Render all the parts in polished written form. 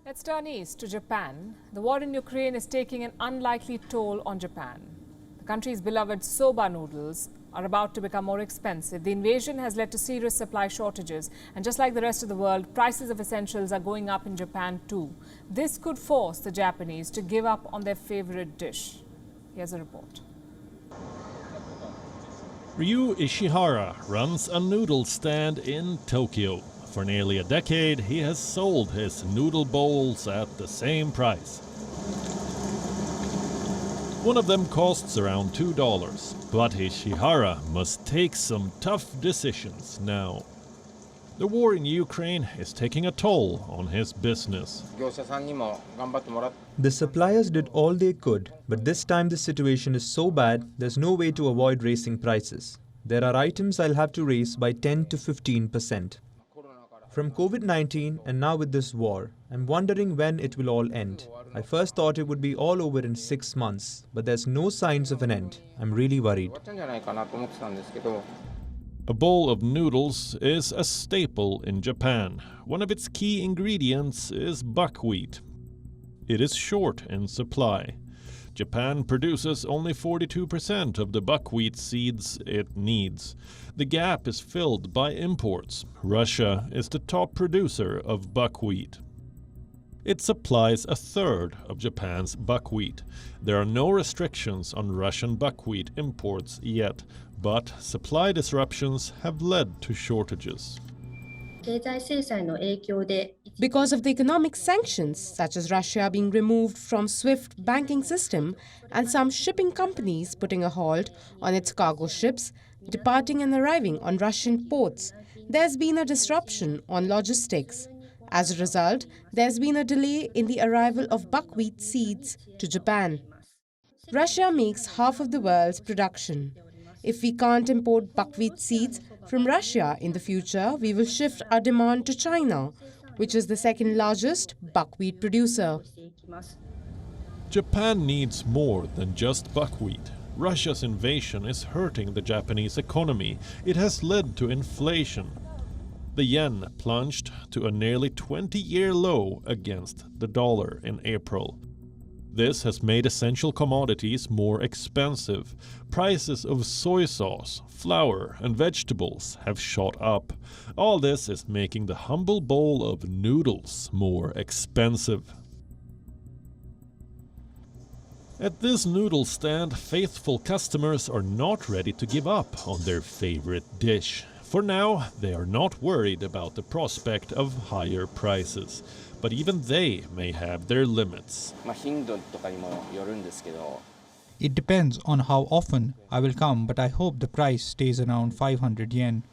Let's turn east to Japan. The war in Ukraine is taking an unlikely toll on Japan. The country's beloved soba noodles are about to become more expensive. The invasion has led to serious supply shortages. And just like the rest of the world, prices of essentials are going up in Japan too. This could force the Japanese to give up on their favorite dish. Here's a report. Ryu Ishihara runs a noodle stand in Tokyo. For nearly a decade, he has sold his noodle bowls at the same price. One of them costs around $2, but Ishihara must take some tough decisions now. The war in Ukraine is taking a toll on his business. The suppliers did all they could, but this time the situation is so bad, there's no way to avoid raising prices. There are items I'll have to raise by 10 to 15%. From COVID-19 and now with this war, I'm wondering when it will all end. I first thought it would be all over in 6 months, but there's no signs of an end. I'm really worried. A bowl of noodles is a staple in Japan. One of its key ingredients is buckwheat. It is short in supply. Japan produces only 42% of the buckwheat seeds it needs. The gap is filled by imports. Russia is the top producer of buckwheat. It supplies a third of Japan's buckwheat. There are no restrictions on Russian buckwheat imports yet, but supply disruptions have led to shortages. Because of the economic sanctions, such as Russia being removed from SWIFT banking system and some shipping companies putting a halt on its cargo ships departing and arriving on Russian ports, there's been a disruption on logistics. As a result, there's been a delay in the arrival of buckwheat seeds to Japan. Russia makes half of the world's production. If we can't import buckwheat seeds from Russia in the future, we will shift our demand to China, which is the second largest buckwheat producer. Japan needs more than just buckwheat. Russia's invasion is hurting the Japanese economy. It has led to inflation. The yen plunged to a nearly 20-year low against the dollar in April. This has made essential commodities more expensive. Prices of soy sauce, flour and vegetables have shot up. All this is making the humble bowl of noodles more expensive. At this noodle stand, faithful customers are not ready to give up on their favorite dish. For now, they are not worried about the prospect of higher prices. But even they may have their limits. It depends on how often I will come, but I hope the price stays around 500 yen.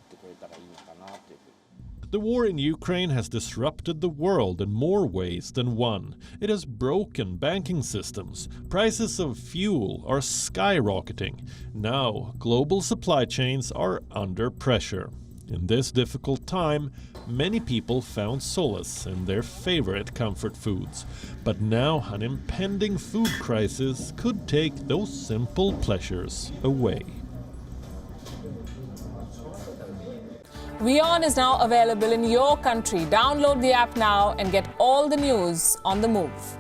The war in Ukraine has disrupted the world in more ways than one. It has broken banking systems. Prices of fuel are skyrocketing. Now, global supply chains are under pressure. In this difficult time, many people found solace in their favorite comfort foods. But now an impending food crisis could take those simple pleasures away. WION is now available in your country. Download the app now and get all the news on the move.